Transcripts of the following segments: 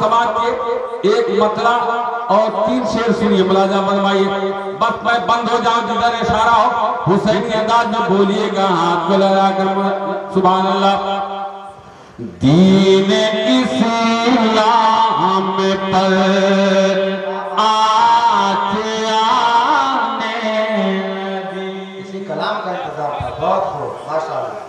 समाज के एक मतला और 3 शेर सुनिए, मुलाजा फरमाइए। बस मैं बंद हो जाऊं, जिधर इशारा हो हुसैनी अंदाज में बोलिएगा, हाथ को लगाकर सुभान अल्लाह। दीन इस्लाम पर आज आने दी। इसी कलाम का इंतजार था। बहुत खूब, माशाअल्लाह।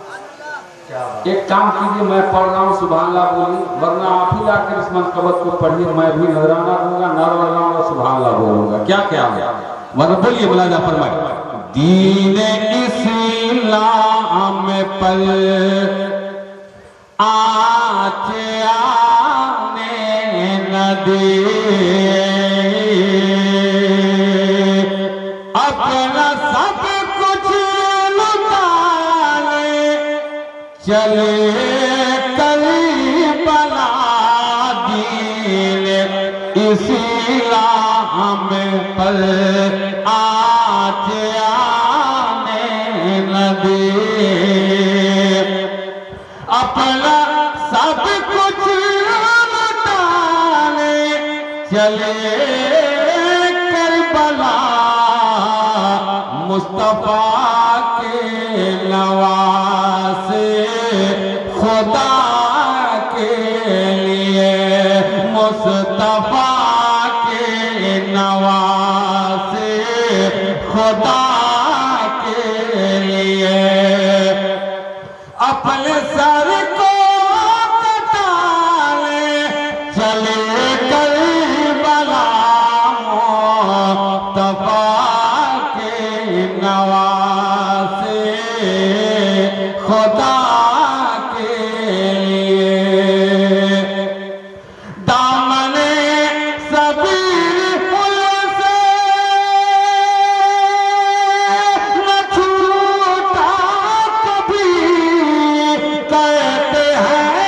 एक काम कीजिए, मैं पढ़ रहा हूँ, सुभान अल्लाह बोलिए, वरना आप ही जाकर इस मनकबत को पढ़िए, मैं भी नजराना दूंगा, नर लगाऊंगा, सुभान अल्लाह बोलूंगा। क्या क्या है, वरना बोलिए, मुलाजा फरमाइए। दीन इस्लाम पर आज आने न दे, अपना सब कुछ लुटा ले, चले करबला दीन इस्लाम पर आज आने न दे, अपना सब कुछ लुटा ले, चले करबला मुस्तफा के नवासे खुदा के लिए, मुस्तफा के नवासे खुदा के लिए, अपने सर को कटा ले, चले करबला मुस्तफा के नवासे खुदा के लिए, दामने सबीर पुल से न छूटा कभी, कहते हैं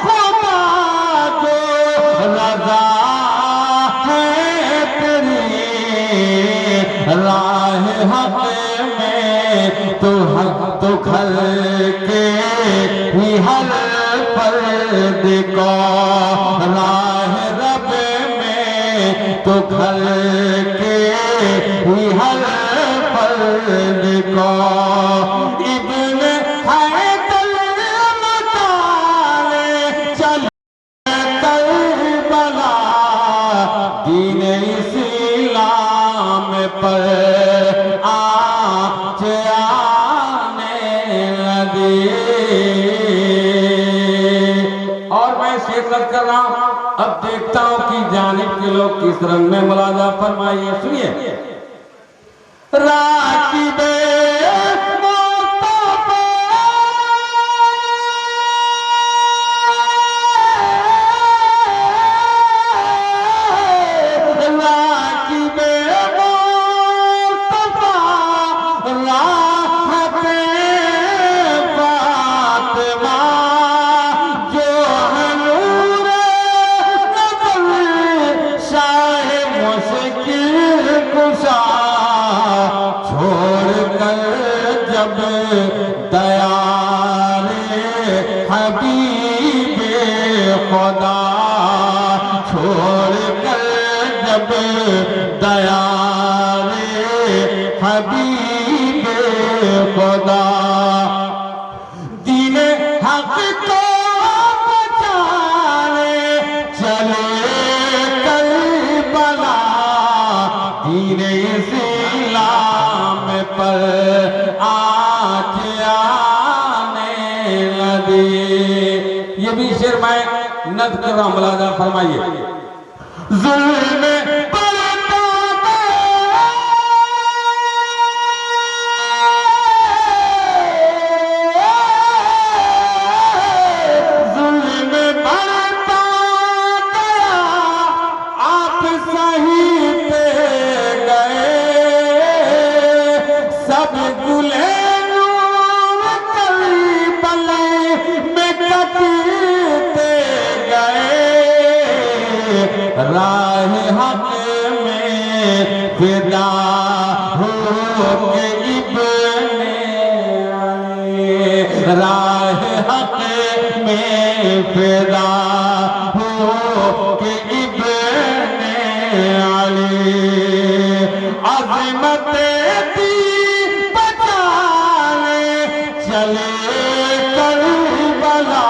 खुदा जो रज़ा है तेरी, राह हक में तो खल के ही हर फर्द को, राह रब में तो खल के ही हर फर्द को, इब्न हैदर मताले चल करबला दीन इस्लाम पर आज आने लगे। और मैं शेर कर रहा हूं, अब देखता हूं कि जानिब के लोग किस रंग में, मुलाजा फरमाइए, सुनिए। राकिबे जब दयारे हबीबे खुदा, छोड़ कर जब दयारे हबीबे खुदा, दीन हक को बचाने चले करबला दीन इस्लाम पर आज आने लगे। ये भी शेर मैं नज़्म कर रहा हूं, मुलाजा फरमाइए। जुल्म राह हक में फिदा हो के इब्ने आए, राह हक में फिदा हो अजमत दी बचाने चले करबला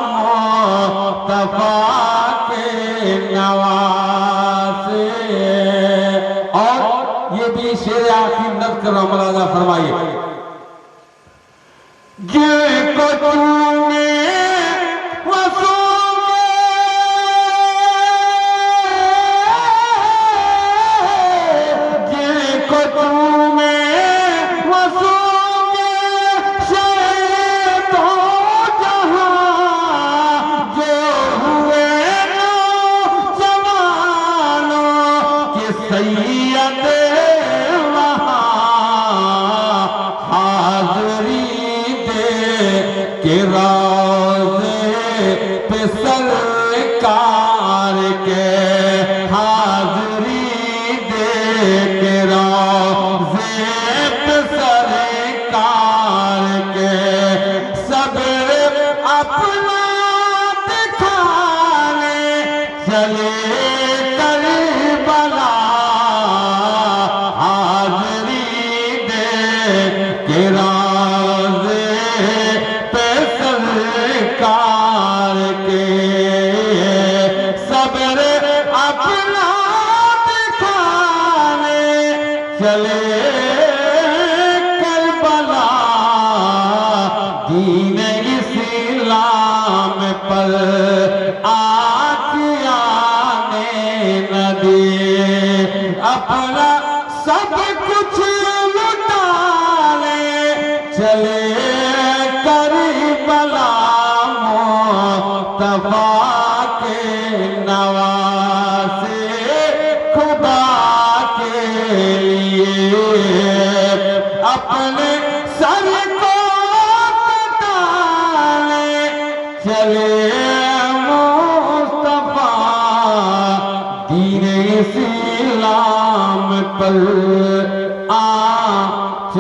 मुस्तफा के नवासे। और ये भी शेर आखिर नज़्म कर रहा हूं, मुलाजा फरमाइए। जिनको तूने सैयद वहाँ हाज़री दे के रोज़े पे सरकार के, हाज़री दे के रोज़े पे सरकार के, सब्र अपना दिखाने चले करबला के रोज़े पे सरकार के, सब्र अपना दिखाने चले करबला। दीन इस्लाम पर आँच आने न दे, अपना सब कुछ चले करबला मुस्तफा के नवासे, खुदा के लिए अपने सर को कटाने चले मुस्तफा। दीन इस्लाम पर आँच